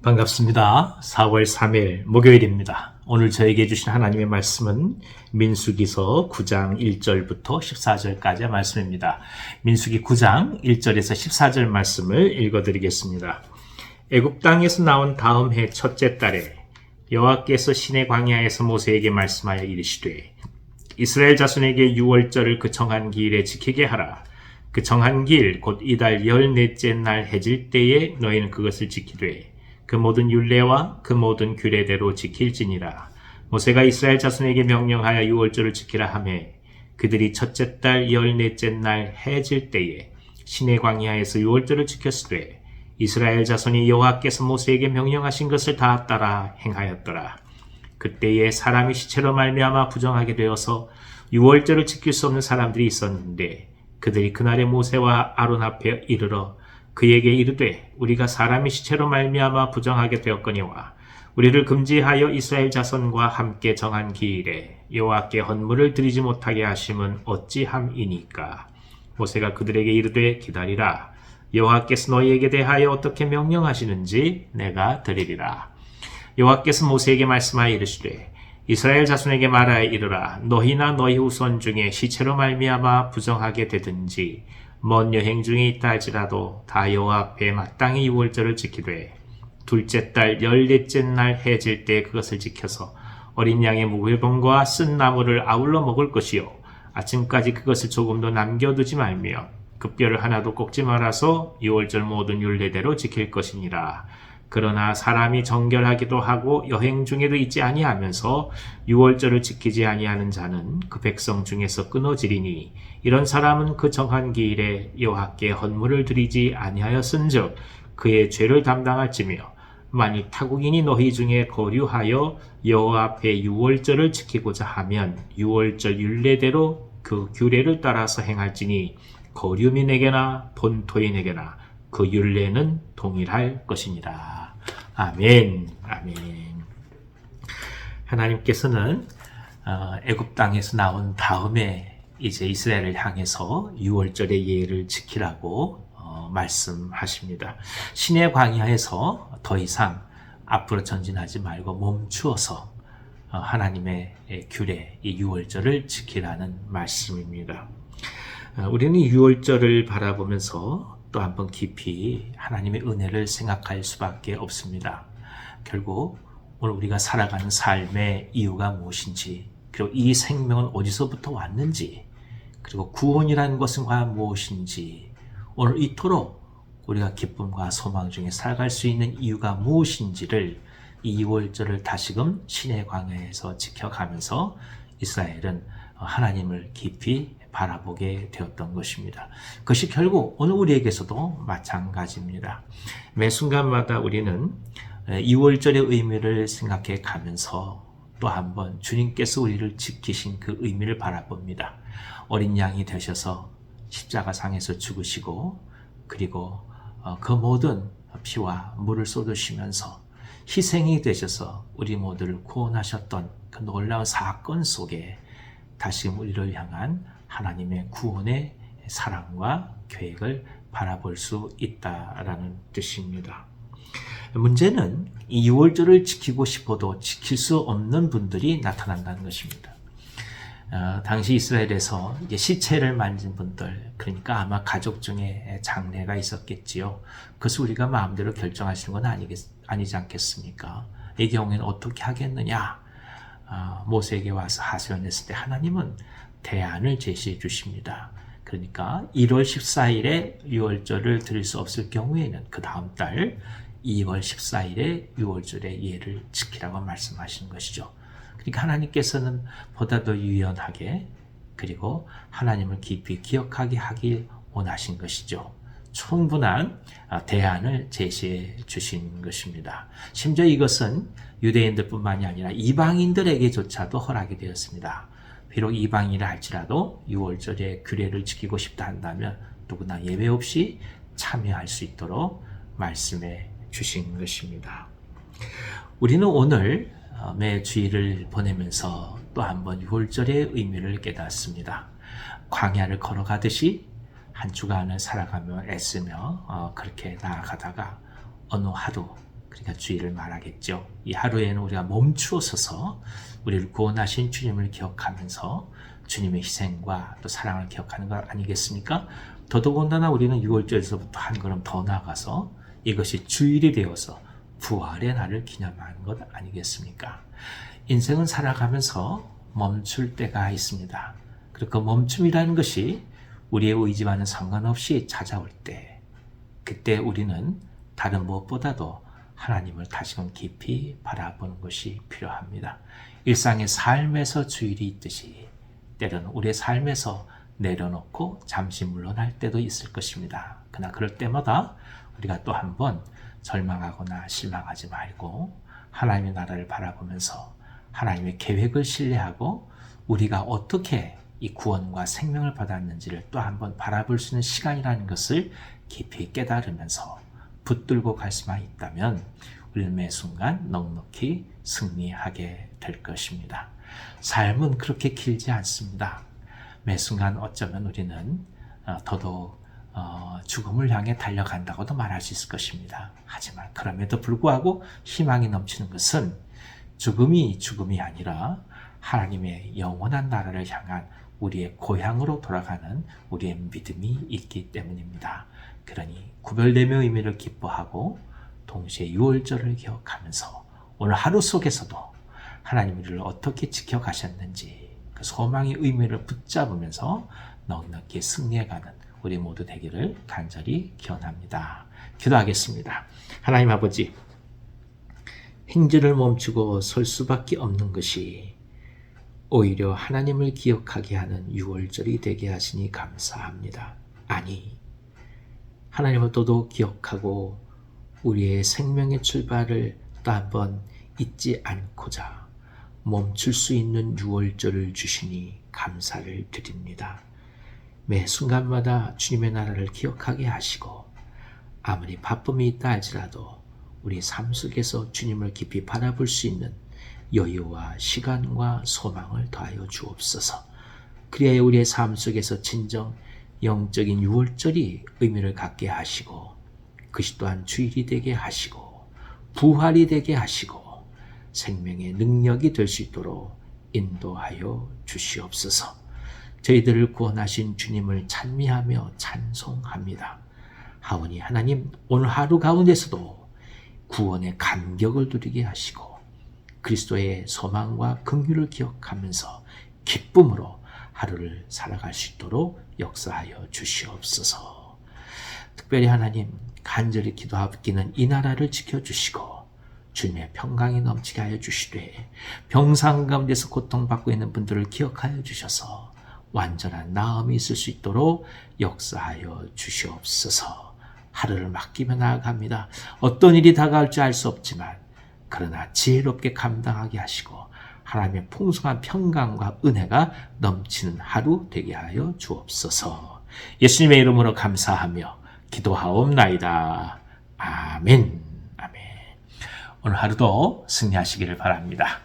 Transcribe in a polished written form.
반갑습니다. 4월 3일 목요일입니다. 오늘 저에게 주신 하나님의 말씀은 민수기서 9장 1절부터 14절까지의 말씀입니다. 민수기 9장 1절에서 14절 말씀을 읽어드리겠습니다. 애굽 땅에서 나온 다음 해 첫째 달에 여호와께서 시내 광야에서 모세에게 말씀하여 이르시되 이스라엘 자손에게 유월절을 그 정한 기일에 지키게 하라. 그 정한 기일 곧 이달 14째 날 해질 때에 너희는 그것을 지키되 그 모든 율례와 그 모든 규례대로 지킬지니라. 모세가 이스라엘 자손에게 명령하여 유월절을 지키라 하매 그들이 첫째 달 14째 날 해질 때에 시내 광야에서 유월절을 지켰으되 이스라엘 자손이 여호와께서 모세에게 명령하신 것을 다 따라 행하였더라. 그때에 사람이 시체로 말미암아 부정하게 되어서 유월절을 지킬 수 없는 사람들이 있었는데 그들이 그날에 모세와 아론 앞에 이르러 그에게 이르되 우리가 사람이 시체로 말미암아 부정하게 되었거니와 우리를 금지하여 이스라엘 자손과 함께 정한 기일에 여호와께 헌물을 드리지 못하게 하심은 어찌함이니까. 모세가 그들에게 이르되 기다리라. 여호와께서 너희에게 대하여 어떻게 명령하시는지 내가 들으리라. 여호와께서 모세에게 말씀하여 이르시되 이스라엘 자손에게 말하여 이르라. 너희나 너희 후손 중에 시체로 말미암아 부정하게 되든지 먼 여행 중에 있다 할지라도 다 여호와 앞에 마땅히 유월절을 지키되 둘째 달 14째 날 해질 때 그것을 지켜서 어린 양의 무교병과 쓴 나물을 아울러 먹을 것이요 아침까지 그것을 조금도 남겨두지 말며 그 뼈를 하나도 꺾지 말아서 유월절 모든 율례대로 지킬 것이니라. 그러나 사람이 정결하기도 하고 여행 중에도 있지 아니하면서 유월절을 지키지 아니하는 자는 그 백성 중에서 끊어지리니 이런 사람은 그 정한 기일에 여호와께 헌물을 드리지 아니하였은즉 그의 죄를 담당할지며 만일 타국인이 너희 중에 거류하여 여호와 앞에 유월절을 지키고자 하면 유월절 율례대로 그 규례를 따라서 행할지니 거류민에게나 본토인에게나 그 율례는 동일할 것이니라. 아멘. 아멘. 하나님께서는 애굽 땅에서 나온 다음에 이제 이스라엘을 향해서 유월절의 예를 지키라고 말씀하십니다. 시내 광야에서 더 이상 앞으로 전진하지 말고 멈추어서 하나님의 규례, 이 유월절을 지키라는 말씀입니다. 우리는 유월절을 바라보면서 또 한 번 깊이 하나님의 은혜를 생각할 수밖에 없습니다. 결국 오늘 우리가 살아가는 삶의 이유가 무엇인지, 그리고 이 생명은 어디서부터 왔는지, 그리고 구원이라는 것은 과연 무엇인지, 오늘 이토록 우리가 기쁨과 소망 중에 살아갈 수 있는 이유가 무엇인지를 이 유월절을 다시금 시내 광야에서 지켜가면서 이스라엘은 하나님을 깊이 바라보게 되었던 것입니다. 그것이 결국 오늘 우리에게서도 마찬가지입니다. 매 순간마다 우리는 이월절의 의미를 생각해 가면서 또 한번 주님께서 우리를 지키신 그 의미를 바라봅니다. 어린 양이 되셔서 십자가상에서 죽으시고 그리고 그 모든 피와 물을 쏟으시면서 희생이 되셔서 우리 모두를 구원하셨던 그 놀라운 사건 속에 다시금 우리를 향한 하나님의 구원의 사랑과 계획을 바라볼 수 있다라는 뜻입니다. 문제는 이 유월절을 지키고 싶어도 지킬 수 없는 분들이 나타난다는 것입니다. 당시 이스라엘에서 이제 시체를 만진 분들, 그러니까 아마 가족 중에 장례가 있었겠지요. 그것을 우리가 마음대로 결정하시는 건 아니지 않겠습니까? 이 경우에는 어떻게 하겠느냐? 모세에게 와서 하소연했을 때 하나님은 대안을 제시해 주십니다. 그러니까 1월 14일에 유월절을 드릴 수 없을 경우에는 그 다음 달 2월 14일에 유월절의 예를 지키라고 말씀하시는 것이죠. 그러니까 하나님께서는 보다 더 유연하게 그리고 하나님을 깊이 기억하게 하길 원하신 것이죠. 충분한 대안을 제시해 주신 것입니다. 심지어 이것은 유대인들뿐만이 아니라 이방인들에게조차도 허락이 되었습니다. 비록 이방인이라 할지라도 유월절의 규례를 지키고 싶다 한다면 누구나 예외 없이 참여할 수 있도록 말씀해 주신 것입니다. 우리는 오늘 매 주일을 보내면서 또 한 번 유월절의 의미를 깨닫습니다. 광야를 걸어가듯이 한 주간을 살아가며 애쓰며 그렇게 나아가다가 어느 하루 그러니까 주의를 말하겠죠. 이 하루에는 우리가 멈추어 서서 우리를 구원하신 주님을 기억하면서 주님의 희생과 또 사랑을 기억하는 것 아니겠습니까? 더더군다나 우리는 6월절에서부터 한 걸음 더 나아가서 이것이 주일이 되어서 부활의 날을 기념하는 것 아니겠습니까? 인생은 살아가면서 멈출 때가 있습니다. 그리고 그 멈춤이라는 것이 우리의 의지와는 상관없이 찾아올 때, 그때 우리는 다른 무엇보다도 하나님을 다시금 깊이 바라보는 것이 필요합니다. 일상의 삶에서 주일이 있듯이 때로는 우리의 삶에서 내려놓고 잠시 물러날 때도 있을 것입니다. 그러나 그럴 때마다 우리가 또 한 번 절망하거나 실망하지 말고 하나님의 나라를 바라보면서 하나님의 계획을 신뢰하고 우리가 어떻게 이 구원과 생명을 받았는지를 또 한 번 바라볼 수 있는 시간이라는 것을 깊이 깨달으면서 붙들고 갈 수만 있다면 우리는 매 순간 넉넉히 승리하게 될 것입니다. 삶은 그렇게 길지 않습니다. 매 순간 어쩌면 우리는 더더욱 죽음을 향해 달려간다고도 말할 수 있을 것입니다. 하지만 그럼에도 불구하고 희망이 넘치는 것은 죽음이 아니라 하나님의 영원한 나라를 향한 우리의 고향으로 돌아가는 우리의 믿음이 있기 때문입니다. 그러니 구별되며 의미를 기뻐하고 동시에 유월절을 기억하면서 오늘 하루 속에서도 하나님 우리를 어떻게 지켜가셨는지 그 소망의 의미를 붙잡으면서 넉넉히 승리해가는 우리 모두 되기를 간절히 기원합니다. 기도하겠습니다. 하나님 아버지, 행진을 멈추고 설 수밖에 없는 것이 오히려 하나님을 기억하게 하는 유월절이 되게 하시니 감사합니다. 아니, 하나님을 더더욱 기억하고 우리의 생명의 출발을 또 한번 잊지 않고자 멈출 수 있는 유월절을 주시니 감사를 드립니다. 매 순간마다 주님의 나라를 기억하게 하시고 아무리 바쁨이 있다 할지라도 우리 삶 속에서 주님을 깊이 바라볼 수 있는 여유와 시간과 소망을 더하여 주옵소서. 그리하여 우리의 삶 속에서 진정 영적인 유월절이 의미를 갖게 하시고 그것이 또한 주일이 되게 하시고 부활이 되게 하시고 생명의 능력이 될 수 있도록 인도하여 주시옵소서. 저희들을 구원하신 주님을 찬미하며 찬송합니다. 하오니 하나님, 오늘 하루 가운데서도 구원의 감격을 누리게 하시고 그리스도의 소망과 긍휼을 기억하면서 기쁨으로 하루를 살아갈 수 있도록 역사하여 주시옵소서. 특별히 하나님, 간절히 기도하기는 이 나라를 지켜주시고 주님의 평강이 넘치게 하여 주시되 병상 가운데서 고통받고 있는 분들을 기억하여 주셔서 완전한 나음이 있을 수 있도록 역사하여 주시옵소서. 하루를 맡기며 나아갑니다. 어떤 일이 다가올지 알 수 없지만 그러나 지혜롭게 감당하게 하시고 하나님의 풍성한 평강과 은혜가 넘치는 하루 되게 하여 주옵소서. 예수님의 이름으로 감사하며 기도하옵나이다. 아멘. 아멘. 오늘 하루도 승리하시기를 바랍니다.